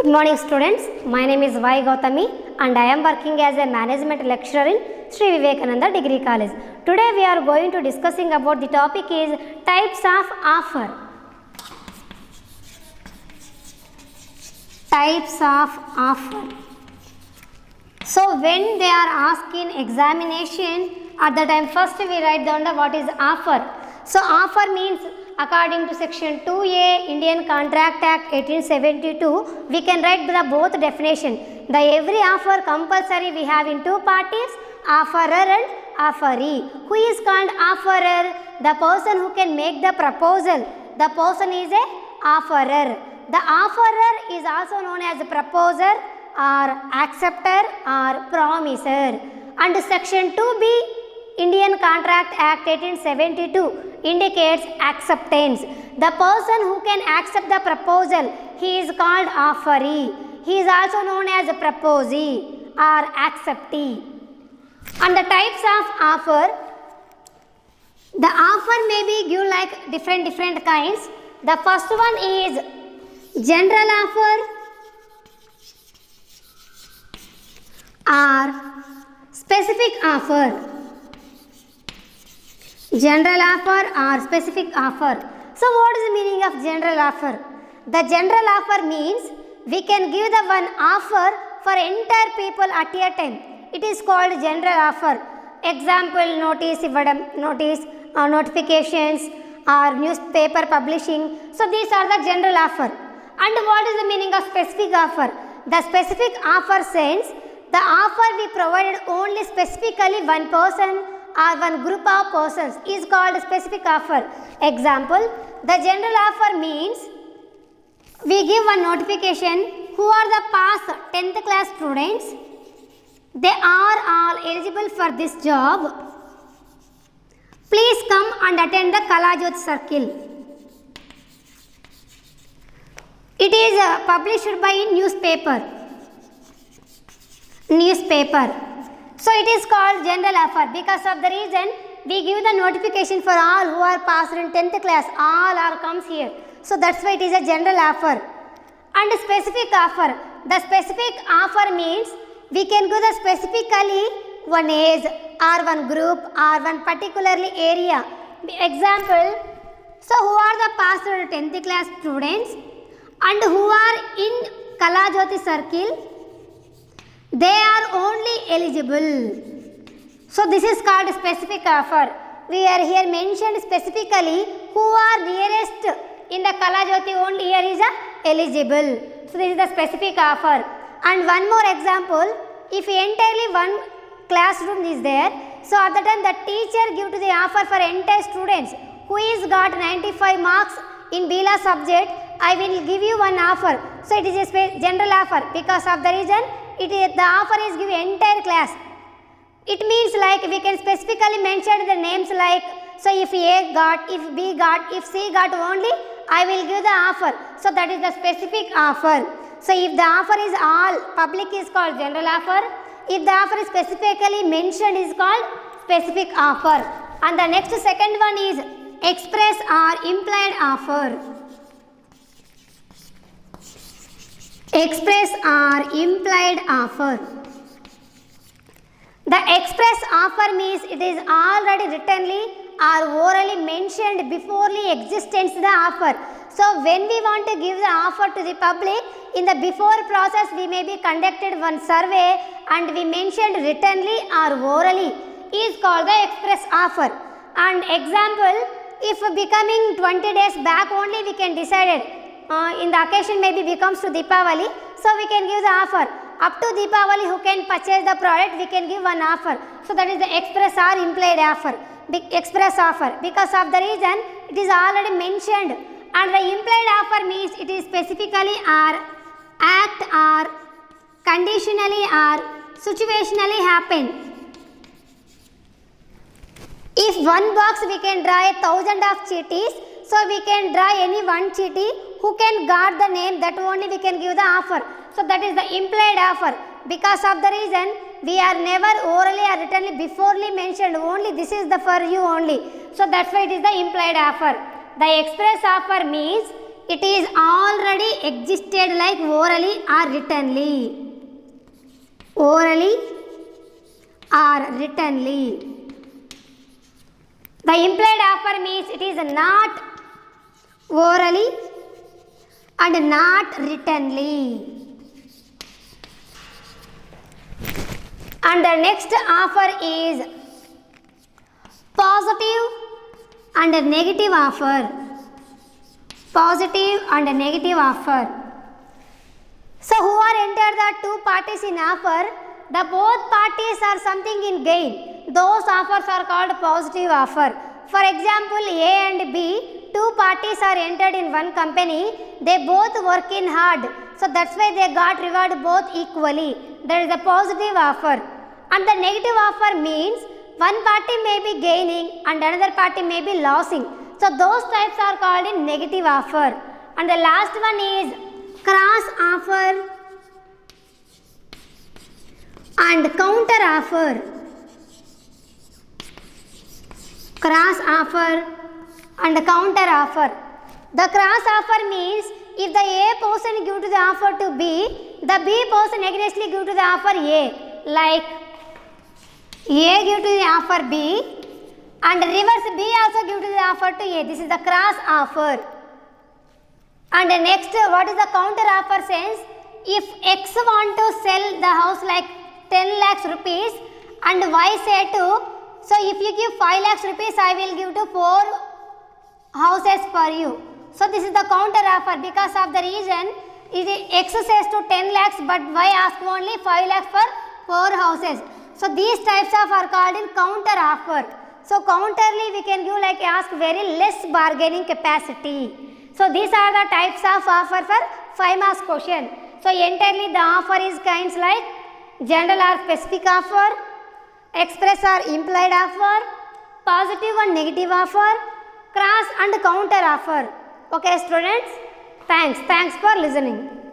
Good morning students, my name is Y. Gautami and I am working as a management lecturer in Sri Vivekananda Degree College. Today we are going to discussing about the topic is types of offer. Types of offer. So when they are asked in examination, at the time first we write down the what is offer. So offer means according to section 2A Indian Contract Act 1872, we can write the both definition. The every offer compulsory we have in two parties, offerer and offeree. Who is called offerer? The person who can make the proposal. The person is a offerer. The offerer is also known as a proposer or acceptor or promiser. And section 2B Indian Contract Act 1872 indicates acceptance. The person who can accept the proposal, he is called offeree. He is also known as a proposee or acceptee. And the types of offer, the offer may be given like different kinds. The first one is general offer or specific offer. General offer or specific offer. So what is the meaning of general offer? The general offer means we can give the one offer for entire people at a time. It is called general offer. Example, notifications or newspaper publishing. So these are the general offer. And what is the meaning of specific offer? The specific offer says the offer we provided only specifically one person or one group of persons is called specific offer. Example, the general offer means we give one notification who are the past 10th class students, they are all eligible for this job. Please come and attend the Kalajyoti circle. It is published by newspaper. So it is called general offer because of the reason we give the notification for all who are passed in 10th class, all are comes here. So that's why it is a general offer. And specific offer, the specific offer means we can give the specifically one age or one group or one particularly area. Example, so who are the passed 10th class students and who are in Kalajyoti circle, they are only eligible. So this is called specific offer. We are here mentioned specifically who are nearest in the Kalajyoti only here is eligible. So this is the specific offer. And one more example, if entirely one classroom is there, so at the time the teacher give to the offer for entire students who is got 95 marks in Bila subject, I will give you one offer. So it is a general offer because of the reason the offer is given entire class. It means like we can specifically mention the names like, so if A got, if B got, if C got only, I will give the offer. So that is the specific offer. So if the offer is all public is called general offer. If the offer is specifically mentioned is called specific offer. And the next second one is express or implied offer. Express or implied offer. The express offer means it is already writtenly or orally mentioned before the existence of the offer. So when we want to give the offer to the public, in the before process we may be conducted one survey and we mentioned writtenly or orally is called the express offer. And example, if becoming 20 days back only we can decide it. In the occasion maybe becomes to Deepavali, so we can give the offer. Up to Deepavali who can purchase the product, we can give one offer. So that is the express or implied offer. Express offer. Because of the reason it is already mentioned. And the implied offer means it is specifically or act or conditionally or situationally happen. If one box we can draw 1,000 of chitties, so we can draw any one chitty who can guard the name, that only we can give the offer. So that is the implied offer. Because of the reason we are never orally or writtenly beforely mentioned, only this is the for you only. So that's why it is the implied offer. The express offer means it is already existed like orally or writtenly. Orally or writtenly. The implied offer means it is not orally and not writtenly. And the next offer is positive and negative offer. Positive and negative offer. So who are entered the two parties in offer? The both parties are something in gain. Those offers are called positive offer. For example, A and B, two parties are entered in one company. They both work in hard. So that's why they got reward both equally. That is a positive offer. And the negative offer means one party may be gaining and another party may be losing. So those types are called in negative offer. And the last one is cross offer and counter offer. Cross offer and counter offer. The cross offer means if the A person give to the offer to B, the B person againstly give to the offer A. Like A give to the offer B and reverse B also give to the offer to A. This is the cross offer. And next, what is the counter offer sense? If X want to sell the house like 10 lakhs rupees and Y say to, so if you give 5 lakhs rupees, I will give to 4 houses for you. So this is the counter offer because of the reason X says to 10 lakhs but Y ask only 5 lakhs for 4 houses. So these types of are called in counter offer. So counterly we can give like ask very less bargaining capacity. So these are the types of offer for 5 marks question. So entirely the offer is kinds like general or specific offer, express or implied offer, positive and negative offer, cross and counter offer. Okay students, thanks for listening.